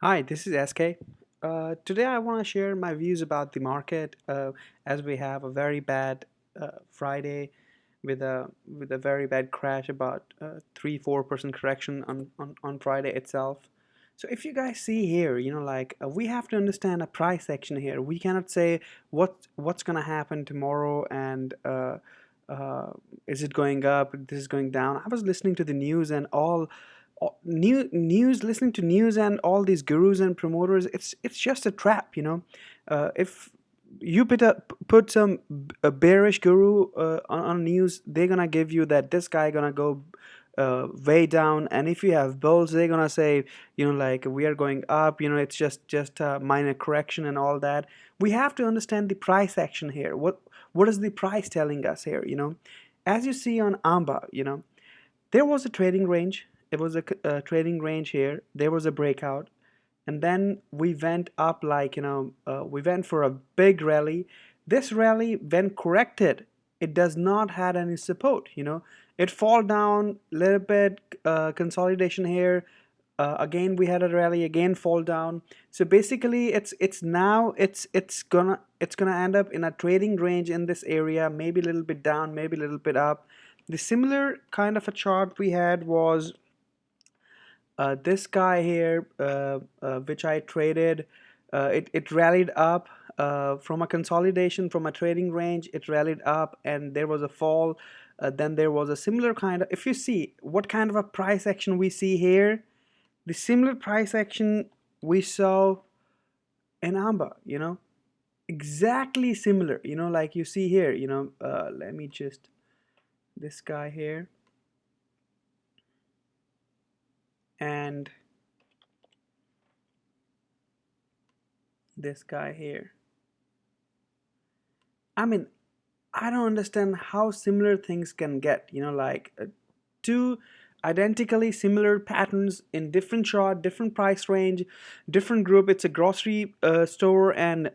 Hi, this is SK. Today I want to share my views about the market as we have a very bad Friday with a very bad crash about 3-4% correction on Friday itself. So if you guys see here, we have to understand a price action here. We cannot say what's gonna happen tomorrow and is it going up, this is going down. I was listening to the news and news, listening to news and all these gurus and promoters. It's just a trap, if you put some a bearish guru on news, they're gonna give you that this guy gonna go way down, and if you have bulls, they're gonna say, we are going up, it's just a minor correction and all that. We have to understand the price action here. What is the price telling us here? As you see on AMBA, there was a trading range. It was a trading range here. There was a breakout, and then we went up, we went for a big rally. This rally, when corrected, it does not had any support. It fall down a little bit, consolidation here. Again, we had a rally, again fall down. So basically, it's gonna end up in a trading range in this area, maybe a little bit down, maybe a little bit up. The similar kind of a chart we had was this guy here, which I traded. It rallied up from a consolidation, from a trading range. It rallied up, and there was a fall. Then there was a similar kind of. If you see what kind of a price action we see here, the similar price action we saw in AMBA. Exactly similar. Like you see here. Let me just this guy here and this guy here. I mean, I don't understand how similar things can get, two identically similar patterns in different chart, different price range, different group. It's a grocery store, and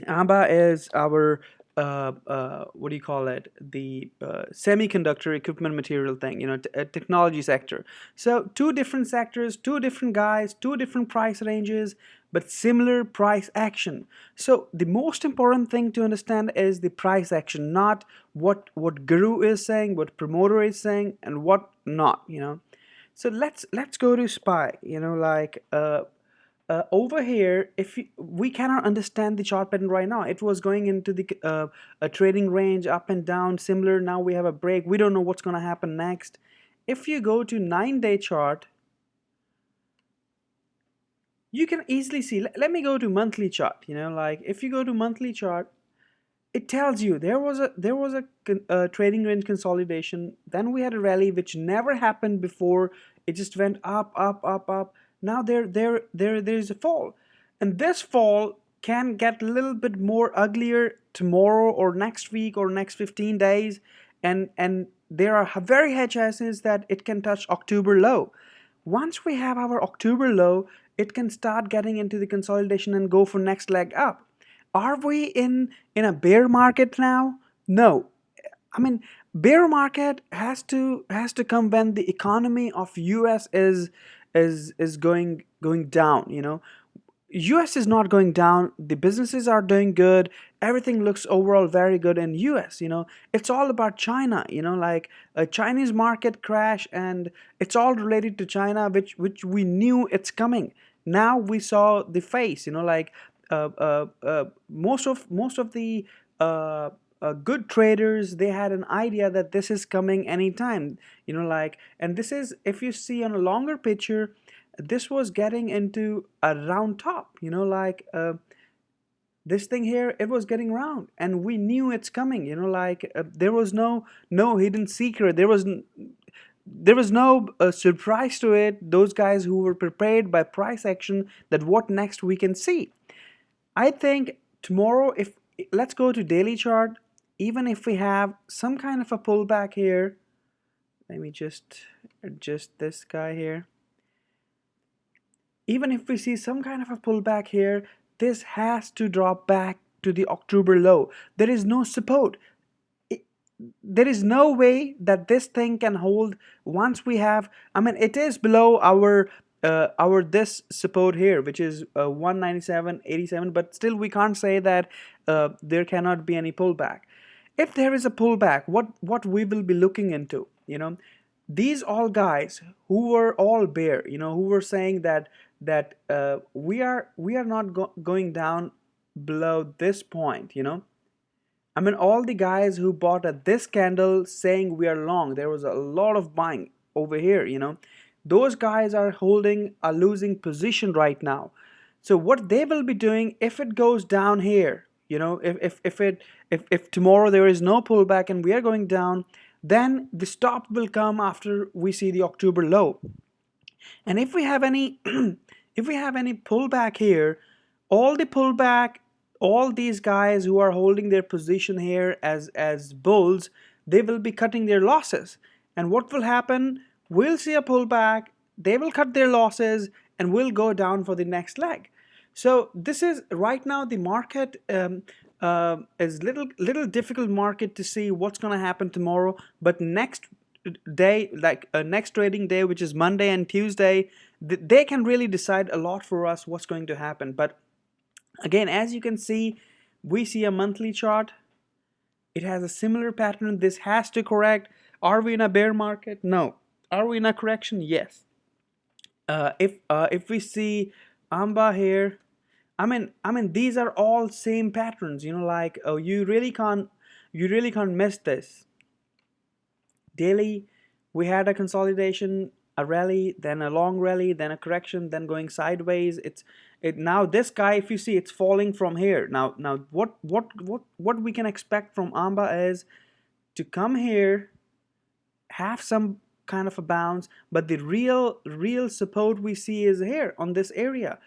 ABBA is our what do you call it? The semiconductor equipment material thing, technology sector. So two different sectors, two different guys, two different price ranges, but similar price action. So the most important thing to understand is the price action, not what guru is saying, what promoter is saying, and what not. So let's go to SPY. Over here, if we cannot understand the chart pattern right now. It was going into the a trading range up and down, similar. Now we have a break. We don't know what's going to happen next. If you go to 9-day chart, you can easily see. Let me go to monthly chart. If you go to monthly chart, it tells you there was a trading range consolidation. Then we had a rally which never happened before. It just went up, up, up, up. Now there's a fall, and this fall can get a little bit more uglier tomorrow or next week or next 15 days, and there are very high chances that it can touch October low. Once we have our October low, it can start getting into the consolidation and go for next leg up. Are we in a bear market now? No. I mean, bear market has to come when the economy of US is going down. US is not going down. The businesses are doing good. Everything looks overall very good in US. It's all about China. Like a Chinese market crash, and it's all related to China, which we knew it's coming. Now we saw the face. Most of the good traders, they had an idea that this is coming anytime. And this is, if you see on a longer picture, this was getting into a round top. This thing here, it was getting round, and we knew it's coming. There was no hidden secret. There was no surprise to it. Those guys who were prepared by price action, that what next we can see. I think tomorrow, if let's go to daily chart, even if we have some kind of a pullback here, let me just adjust this guy here. Even if we see some kind of a pullback here, this has to drop back to the October low. There is no support. There is no way that this thing can hold once we have, I mean, it is below our our this support here, which is 197.87, but still we can't say that there cannot be any pullback. If there is a pullback, what we will be looking into, these all guys who were all bear, who were saying that we are not going down below this point, I mean, all the guys who bought at this candle saying we are long, there was a lot of buying over here, those guys are holding a losing position right now. So what they will be doing if it goes down here, if tomorrow there is no pullback and we are going down, then the stop will come after we see the October low. And if we have any if we have any pullback here, all the pullback, all these guys who are holding their position here as bulls, they will be cutting their losses. And what will happen? We'll see a pullback, they will cut their losses, and we'll go down for the next leg. So this is right now the market is little difficult market to see what's going to happen tomorrow. But next day, like next trading day, which is Monday and Tuesday, they can really decide a lot for us what's going to happen. But again, as you can see, we see a monthly chart. It has a similar pattern. This has to correct. Are we in a bear market? No. Are we in a correction? Yes. If we see AMBA here, I mean these are all same patterns. Like you really can't miss this. Daily, we had a consolidation, a rally, then a long rally, then a correction, then going sideways. Now this guy, if you see, it's falling from here. Now what we can expect from AMBA is to come here, have some kind of a bounce, but the real support we see is here on this area.